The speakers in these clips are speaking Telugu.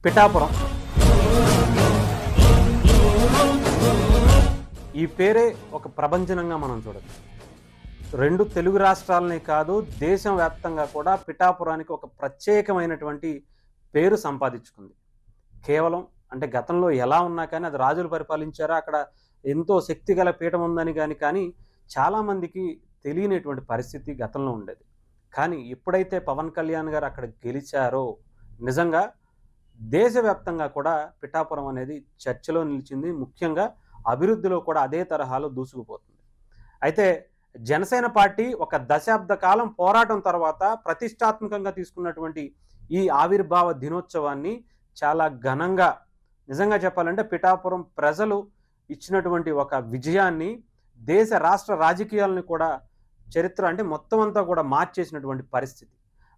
పిఠాపురం ఈ పేరే ఒక ప్రభంజనంగా మనం చూడొచ్చు. రెండు తెలుగు రాష్ట్రాలనే కాదు, దేశం వ్యాప్తంగా కూడా పిఠాపురానికి ఒక ప్రత్యేకమైనటువంటి పేరు సంపాదించుకుంది. కేవలం అంటే గతంలో ఎలా ఉన్నా కానీ అది రాజులు పరిపాలించారా, అక్కడ ఎంతో శక్తి గల పీఠం ఉందని కానీ చాలామందికి తెలియనటువంటి పరిస్థితి గతంలో ఉండేది. కానీ ఎప్పుడైతే పవన్ కళ్యాణ్ గారు అక్కడ గెలిచారో నిజంగా దేశవ్యాప్తంగా కూడా పిఠాపురం అనేది చర్చలో నిలిచింది. ముఖ్యంగా అభివృద్ధిలో కూడా అదే తరహాలో దూసుకుపోతుంది. అయితే జనసేన పార్టీ ఒక దశాబ్ద కాలం పోరాటం తర్వాత ప్రతిష్టాత్మకంగా తీసుకున్నటువంటి ఈ ఆవిర్భావ దినోత్సవాన్ని చాలా ఘనంగా, నిజంగా చెప్పాలంటే పిఠాపురం ప్రజలు ఇచ్చినటువంటి ఒక విజయాన్ని దేశ రాష్ట్ర రాజకీయాలను కూడా చరిత్ర అంటే మొత్తం అంతా కూడా మార్చేసినటువంటి పరిస్థితి.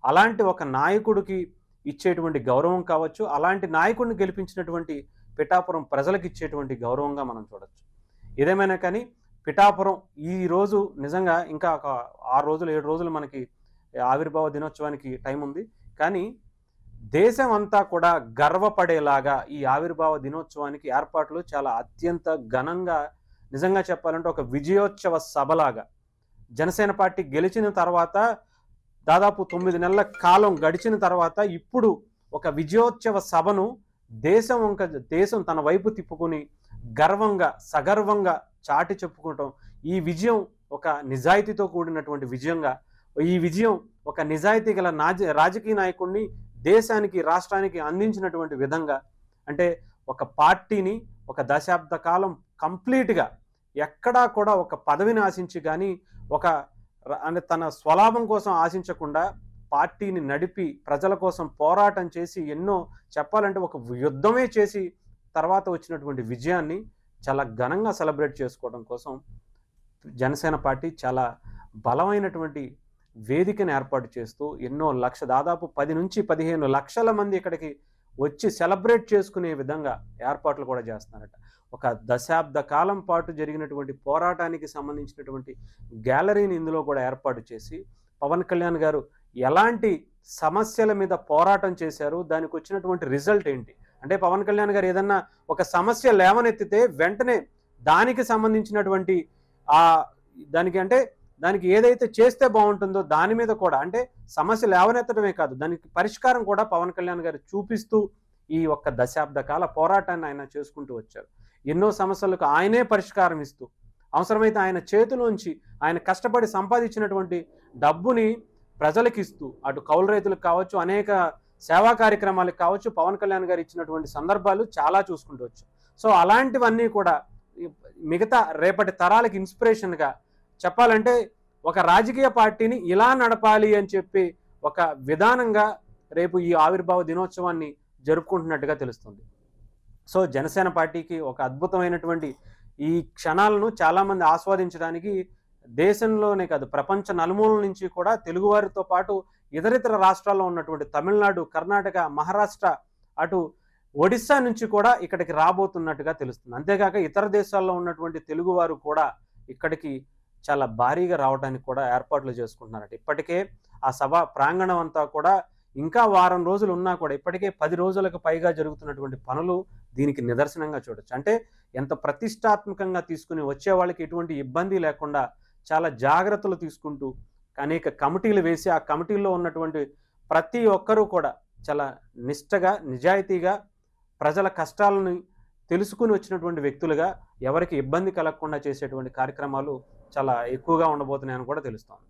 అలాంటి ఒక నాయకుడికి ఇచ్చేటువంటి గౌరవం కావచ్చు, అలాంటి నాయకుడిని గెలిపించినటువంటి పిఠాపురం ప్రజలకు ఇచ్చేటువంటి గౌరవంగా మనం చూడొచ్చు. ఏదేమైనా కానీ పిఠాపురం ఈరోజు నిజంగా ఇంకా ఒక 6 రోజులు 7 రోజులు మనకి ఆవిర్భావ దినోత్సవానికి టైం ఉంది. కానీ దేశం అంతా కూడా గర్వపడేలాగా ఈ ఆవిర్భావ దినోత్సవానికి ఏర్పాట్లు చాలా అత్యంత ఘనంగా, నిజంగా చెప్పాలంటే ఒక విజయోత్సవ సభలాగా జనసేన పార్టీ గెలిచిన తర్వాత దాదాపు 9 నెలల కాలం గడిచిన తర్వాత ఇప్పుడు ఒక విజయోత్సవ సభను దేశం తన వైపు తిప్పుకొని గర్వంగా సగర్వంగా చాటి చెప్పుకోవటం, ఈ విజయం ఒక నిజాయితీతో కూడినటువంటి విజయంగా, ఈ విజయం ఒక నిజాయితీ గల రాజకీయ నాయకుడిని దేశానికి రాష్ట్రానికి అందించినటువంటి విధంగా, అంటే ఒక పార్టీని ఒక దశాబ్ద కాలం కంప్లీట్గా ఎక్కడా కూడా ఒక పదవిని ఆశించి కానీ ఒక అంటే తన స్వలాభం కోసం ఆశించకుండా పార్టీని నడిపి ప్రజల కోసం పోరాటం చేసి ఎన్నో చెప్పాలంటే ఒక యుద్ధమే చేసి తర్వాత వచ్చినటువంటి విజయాన్ని చాలా ఘనంగా సెలబ్రేట్ చేసుకోవడం కోసం జనసేన పార్టీ చాలా బలమైనటువంటి వేదికను ఏర్పాటు చేస్తూ ఎన్నో దాదాపు 10 నుంచి 15 లక్షల మంది ఇక్కడికి వచ్చి సెలబ్రేట్ చేసుకునే విధంగా ఏర్పాట్లు కూడా చేస్తున్నారట. ఒక దశాబ్ద కాలం పాటు జరిగినటువంటి పోరాటానికి సంబంధించినటువంటి గ్యాలరీని ఇందులో కూడా ఏర్పాటు చేసి పవన్ కళ్యాణ్ గారు ఎలాంటి సమస్యల మీద పోరాటం చేశారు, దానికి వచ్చినటువంటి రిజల్ట్ ఏంటి, అంటే పవన్ కళ్యాణ్ గారు ఏదన్నా ఒక సమస్య లేవనెత్తితే వెంటనే దానికి సంబంధించినటువంటి దానికి ఏదైతే చేస్తే బాగుంటుందో దాని మీద కూడా, అంటే సమస్య లేవనెత్తడమే కాదు దానికి పరిష్కారం కూడా పవన్ కళ్యాణ్ గారు చూపిస్తూ ఈ ఒక్క దశాబ్ద కాల పోరాటాన్ని ఆయన చేసుకుంటూ వచ్చారు. ఎన్నో సమస్యలకు ఆయనే పరిష్కారం ఇస్తూ, అవసరమైతే ఆయన చేతిలోంచి ఆయన కష్టపడి సంపాదించినటువంటి డబ్బుని ప్రజలకు ఇస్తూ, అటు కౌలు రైతులకు కావచ్చు, అనేక సేవా కార్యక్రమాలకు కావచ్చు, పవన్ కళ్యాణ్ గారు ఇచ్చినటువంటి సందర్భాలు చాలా చూసుకుంటూ వచ్చాం. సో అలాంటివన్నీ కూడా మిగతా రేపటి తరాలకు ఇన్స్పిరేషన్గా చెప్పాలంటే ఒక రాజకీయ పార్టీని ఇలా నడపాలి అని చెప్పి ఒక విధానంగా రేపు ఈ ఆవిర్భావ దినోత్సవాన్ని జరుపుకుంటున్నట్టుగా తెలుస్తుంది. సో జనసేన పార్టీకి ఒక అద్భుతమైనటువంటి ఈ క్షణాలను చాలామంది ఆస్వాదించడానికి దేశంలోనే కాదు ప్రపంచ నలుమూలల నుంచి కూడా తెలుగువారితో పాటు ఇతరితర రాష్ట్రాల్లో ఉన్నటువంటి తమిళనాడు, కర్ణాటక, మహారాష్ట్ర, అటు ఒడిస్సా నుంచి కూడా ఇక్కడికి రాబోతున్నట్టుగా తెలుస్తుంది. అంతేకాక ఇతర దేశాల్లో ఉన్నటువంటి తెలుగువారు కూడా ఇక్కడికి చాలా భారీగా రావడానికి కూడా ఏర్పాట్లు చేసుకుంటున్నారట. ఇప్పటికే ఆ సభ ప్రాంగణం అంతా కూడా ఇంకా వారం రోజులు ఉన్నా కూడా ఇప్పటికే 10 రోజులకు పైగా జరుగుతున్నటువంటి పనులు దీనికి నిదర్శనంగా చూడొచ్చు. అంటే ఎంత ప్రతిష్టాత్మకంగా తీసుకుని వచ్చే వాళ్ళకి ఎటువంటి ఇబ్బంది లేకుండా చాలా జాగ్రత్తలు తీసుకుంటూ అనేక కమిటీలు వేసి ఆ కమిటీల్లో ఉన్నటువంటి ప్రతి ఒక్కరూ కూడా చాలా నిష్టగా నిజాయితీగా ప్రజల కష్టాలను తెలుసుకుని వచ్చినటువంటి వ్యక్తులుగా ఎవరికి ఇబ్బంది కలగకుండా చేసేటువంటి కార్యక్రమాలు చాలా ఎక్కువగా ఉండబోతున్నాయని కూడా తెలుస్తోంది.